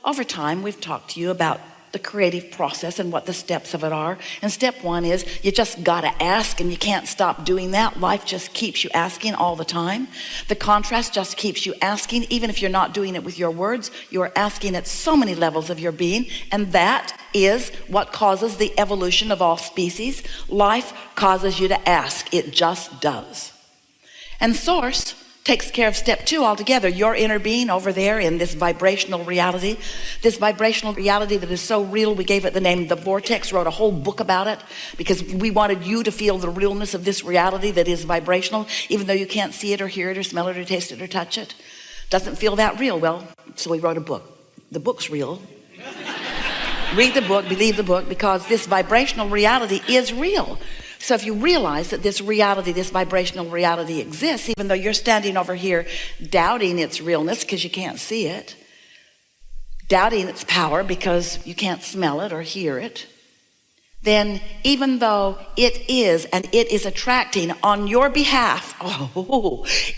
Over time, we've talked to you about the creative process and what the steps of it are. And step one is you just gotta ask, and you can't stop doing that. Life just keeps you asking all the time. The contrast just keeps you asking. Even if you're not doing it with your words, you're asking at so many levels of your being, and that is what causes the evolution of all species. Life causes you to ask. It just does. And Source takes care of step two altogether. Your inner being over there in this vibrational reality that is so real, we gave it the name The Vortex, wrote a whole book about it because we wanted you to feel the realness of this reality that is vibrational, even though you can't see it or hear it or smell it or taste it or touch it. Doesn't feel that real. Well, so we wrote a book. The book's real. Read the book, believe the book, because this vibrational reality is real. So if you realize that this reality, this vibrational reality exists, even though you're standing over here doubting its realness because you can't see it, doubting its power because you can't smell it or hear it, then even though it is, and it is attracting on your behalf,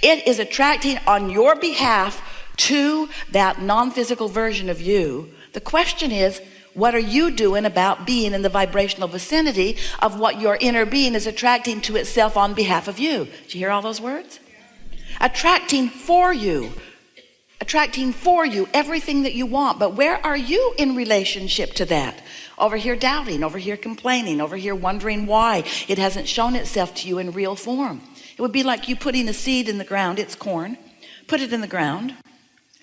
it is attracting on your behalf to that non-physical version of you. The question is, what are you doing about being in the vibrational vicinity of what your inner being is attracting to itself on behalf of you? Did you hear all those words? Attracting for you everything that you want. But where are you in relationship to that? Over here doubting, over here complaining, over here wondering why it hasn't shown itself to you in real form. It would be like you putting a seed in the ground. It's corn. Put it in the ground.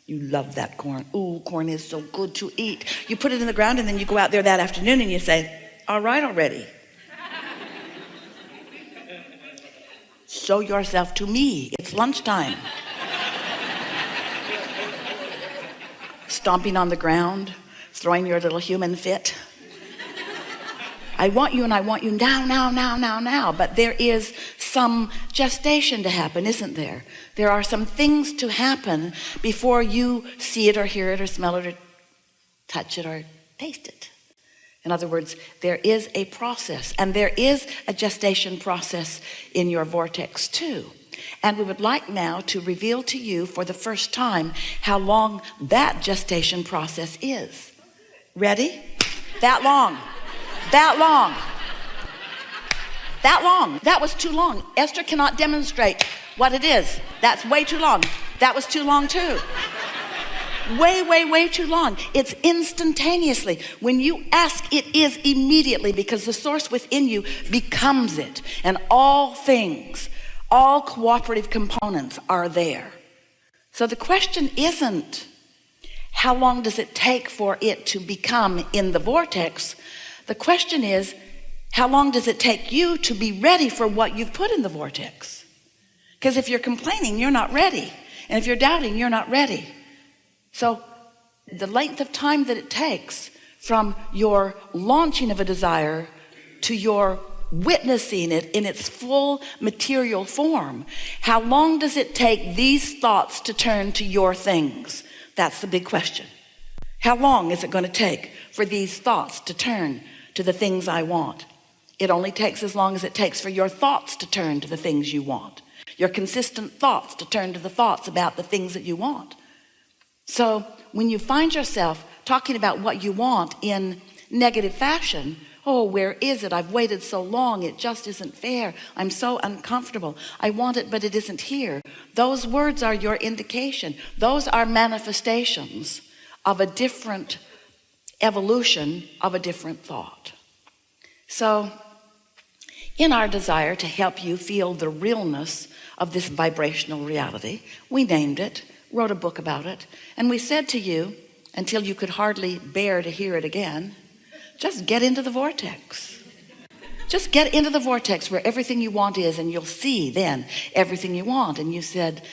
You love that corn. Ooh, corn is so good to eat. You put it in the ground and then you go out there that afternoon and you say, all right already. Show yourself to me. It's lunchtime. Stomping on the ground, throwing your little human fit. I want you and I want you now. But there is some gestation to happen, isn't there? There are some things to happen before you see it or hear it or smell it or touch it or taste it. In other words, there is a process, and there is a gestation process in your vortex too. And we would like now to reveal to you for the first time how long that gestation process is. Ready? That long. That was too long. Esther cannot demonstrate what it is. That's way too long. That was too long too. Way too long. It's instantaneously. When you ask, it is immediately, because the source within you becomes it. And all things, all cooperative components are there. So the question isn't how long does it take for it to become in the vortex. The question is, how long does it take you to be ready for what you've put in the vortex? Because if you're complaining, you're not ready. And if you're doubting, you're not ready. So the length of time that it takes from your launching of a desire to your witnessing it in its full material form, how long does it take these thoughts to turn to your things? That's the big question. How long is it going to take for these thoughts to turn to the things I want? It only takes as long as it takes for your thoughts to turn to the things you want. Your consistent thoughts to turn to the thoughts about the things that you want. So when you find yourself talking about what you want in negative fashion, oh, where is it? I've waited so long. It just isn't fair. I'm so uncomfortable. I want it, but it isn't here. Those words are your indication. Those are manifestations of a different evolution of a different thought. So in our desire to help you feel the realness of this vibrational reality, we named it, wrote a book about it, and we said to you, until you could hardly bear to hear it again, just get into the vortex. Just get into the vortex where everything you want is, and you'll see then everything you want. And you said,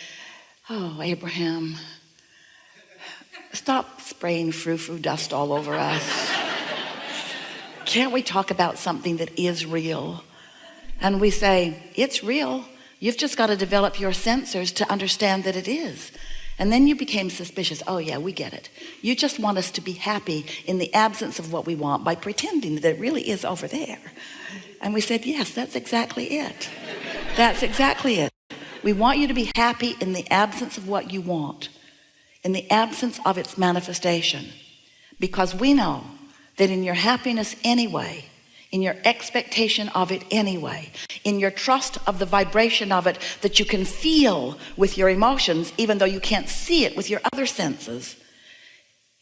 oh, Abraham, stop spraying frou-frou dust all over us. Can't we talk about something that is real? And we say, it's real. You've just got to develop your sensors to understand that it is. And then you became suspicious. Oh yeah, we get it. You just want us to be happy in the absence of what we want by pretending that it really is over there. And we said, yes, that's exactly it. That's exactly it. We want you to be happy in the absence of what you want, in the absence of its manifestation. because we know that in your happiness anyway, in your expectation of it anyway, in your trust of the vibration of it that you can feel with your emotions, even though you can't see it with your other senses,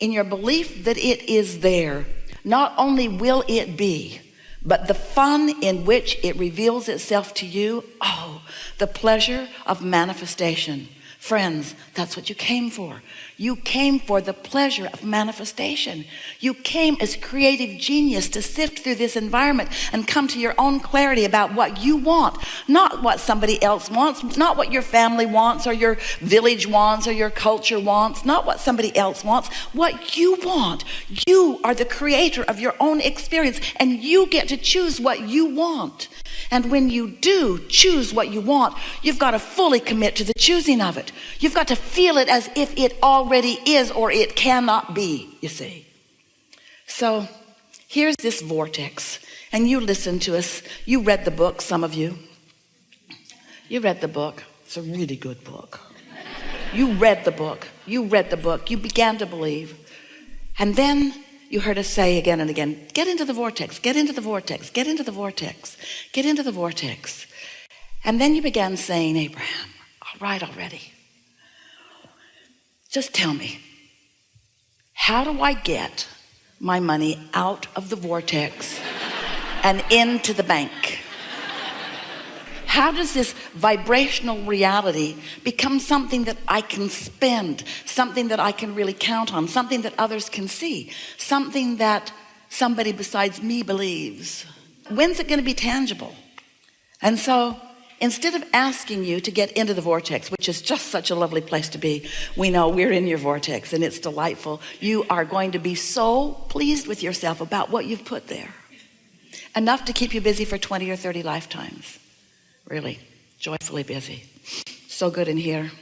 in your belief that it is there, not only will it be, but the fun in which it reveals itself to you, oh, the pleasure of manifestation. Friends, that's what you came for. You came for the pleasure of manifestation. You came as creative genius to sift through this environment and come to your own clarity about what you want, not what somebody else wants, not what your family wants or your village wants or your culture wants, not what somebody else wants, what you want. You are the creator of your own experience, and you get to choose what you want. And when you do choose what you want, you've got to fully commit to the choosing of it. You've got to feel it as if it already is, or it cannot be, you see. So here's this vortex, and you listen to us. You read the book, some of you. You read the book. It's a really good book. You read the book. You read the book. You began to believe. And then you heard us say again and again, get into the vortex, get into the vortex, get into the vortex, get into the vortex. And then you began saying, Abraham, all right already. Just tell me, how do I get my money out of the vortex and into the bank? How does this vibrational reality become something that I can spend, something that I can really count on, something that others can see, something that somebody besides me believes? When's it going to be tangible? And so instead of asking you to get into the vortex, which is just such a lovely place to be, we know we're in your vortex and it's delightful. You are going to be so pleased with yourself about what you've put there. Enough to keep you busy for 20 or 30 lifetimes. Really, joyfully busy. So good in here.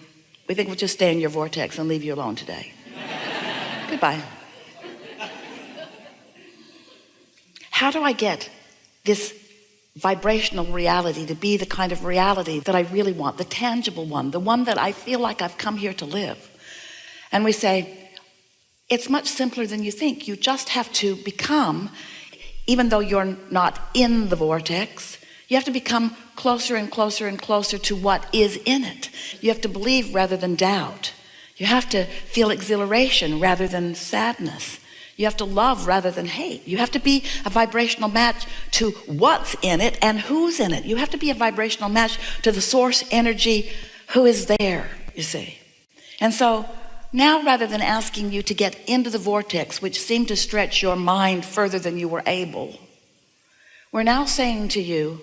We think we'll just stay in your vortex and leave you alone today. Goodbye. How do I get this vibrational reality to be the kind of reality that I really want, the tangible one, the one that I feel like I've come here to live? And we say, it's much simpler than you think. You just have to become, even though you're not in the vortex, you have to become closer and closer and closer to what is in it. You have to believe rather than doubt. You have to feel exhilaration rather than sadness. You have to love rather than hate. You have to be a vibrational match to what's in it and who's in it. You have to be a vibrational match to the source energy who is there, you see. And so now, rather than asking you to get into the vortex, which seemed to stretch your mind further than you were able, we're now saying to you,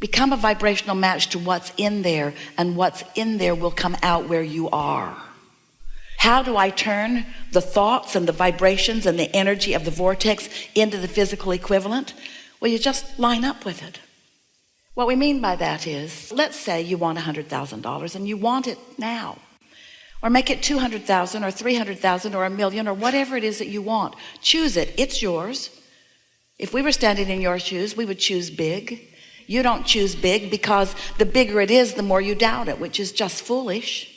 become a vibrational match to what's in there, and what's in there will come out where you are. How do I turn the thoughts and the vibrations and the energy of the vortex into the physical equivalent? Well, you just line up with it. What we mean by that is, let's say you want $100,000 and you want it now. Or make it 200,000 or 300,000 or $1 million or whatever it is that you want. Choose it. It's yours. If we were standing in your shoes, we would choose big. You don't choose big because the bigger it is, the more you doubt it, which is just foolish,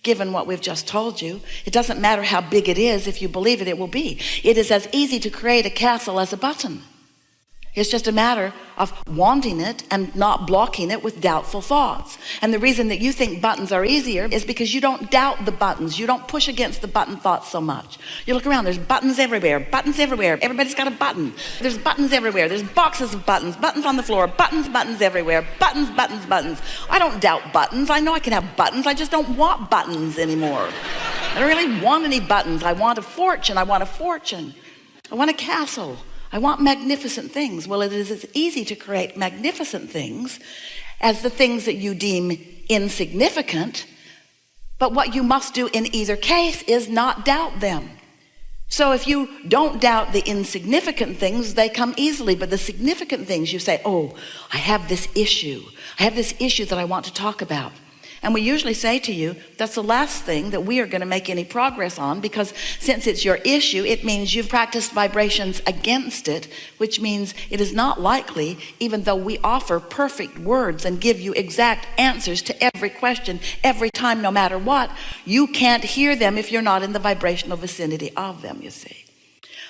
given what we've just told you. It doesn't matter how big it is. If you believe it, it will be. It is as easy to create a castle as a button. It's just a matter of wanting it and not blocking it with doubtful thoughts. And the reason that you think buttons are easier is because you don't doubt the buttons. You don't push against the button thoughts so much. You look around, there's buttons everywhere, buttons everywhere. Everybody's got a button. There's buttons everywhere. There's boxes of buttons, buttons on the floor, buttons, buttons everywhere, buttons, buttons, buttons. I don't doubt buttons. I know I can have buttons. I just don't want buttons anymore. I don't really want any buttons. I want a fortune. I want a fortune. I want a castle. I want magnificent things. Well, it is as easy to create magnificent things as the things that you deem insignificant. But what you must do in either case is not doubt them. So if you don't doubt the insignificant things, they come easily. But the significant things, you say, oh, I have this issue. I have this issue that I want to talk about. And we usually say to you, that's the last thing that we are going to make any progress on, because since it's your issue, it means you've practiced vibrations against it, which means it is not likely, even though we offer perfect words and give you exact answers to every question, every time, no matter what, you can't hear them if you're not in the vibrational vicinity of them, you see.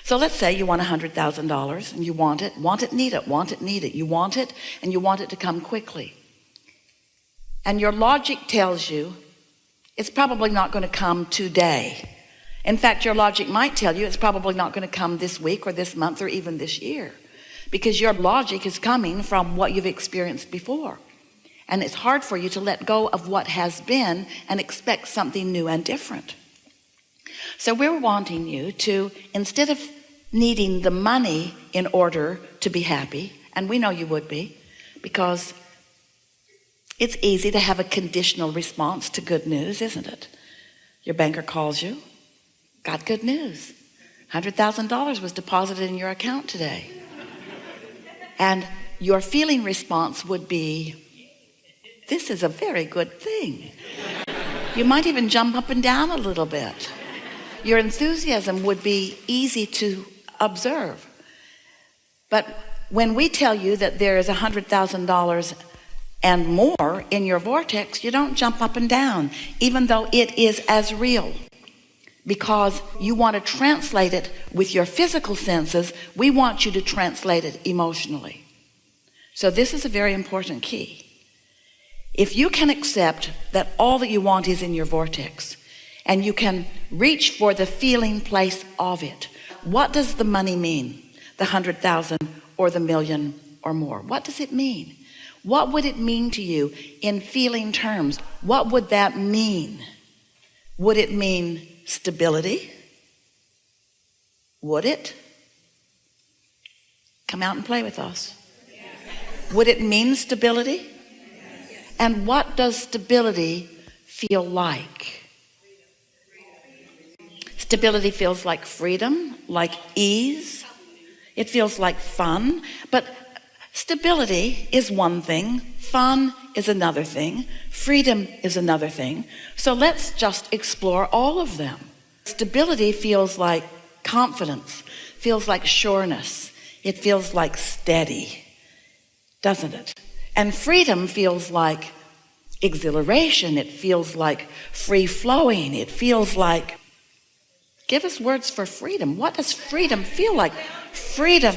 So let's say you want $100,000 and you want it, need it, need it. You want it and you want it to come quickly. And your logic tells you it's probably not going to come today. In fact, your logic might tell you it's probably not going to come this week or this month or even this year, because your logic is coming from what you've experienced before. And it's hard for you to let go of what has been and expect something new and different. So we're wanting you to, instead of needing the money in order to be happy, and we know you would be, because it's easy to have a conditional response to good news, isn't it? Your banker calls you, got good news. $100,000 was deposited in your account today. And your feeling response would be, this is a very good thing. You might even jump up and down a little bit. Your enthusiasm would be easy to observe. But when we tell you that there is $100,000 and more in your vortex, you don't jump up and down, even though it is as real, because you want to translate it with your physical senses. We want you to translate it emotionally. So this is a very important key. If you can accept that all that you want is in your vortex, and you can reach for the feeling place of it, what does the money mean? The 100,000 or the million or more? What does it mean? What would it mean to you in feeling terms? What would that mean? Would it mean stability? Would it? Come out and play with us. Would it mean stability? And what does stability feel like? Stability feels like freedom, like ease. It feels like fun. But stability is one thing, fun is another thing, freedom is another thing. So let's just explore all of them. Stability feels like confidence, feels like sureness. It feels like steady, doesn't it? And freedom feels like exhilaration. It feels like free flowing. It feels like, give us words for freedom. What does freedom feel like? Freedom.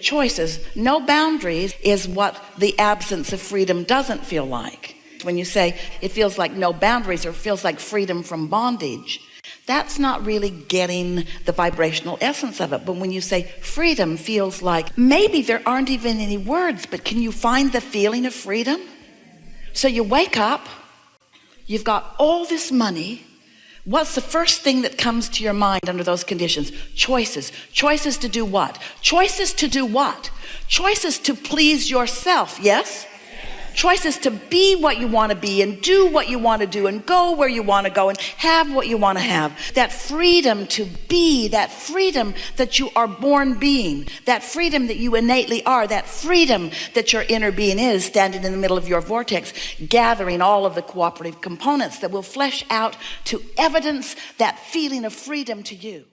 Choices. No boundaries is what the absence of freedom doesn't feel like. When you say it feels like no boundaries or feels like freedom from bondage, that's not really getting the vibrational essence of it. But when you say freedom feels like, maybe there aren't even any words, but can you find the feeling of freedom? So you wake up, you've got all this money. What's the first thing that comes to your mind under those conditions? Choices. Choices to do what? Choices to do what? Choices to please yourself, yes? Choices to be what you want to be and do what you want to do and go where you want to go and have what you want to have. That freedom to be, that freedom that you are born being, that freedom that you innately are, that freedom that your inner being is, standing in the middle of your vortex, gathering all of the cooperative components that will flesh out to evidence that feeling of freedom to you.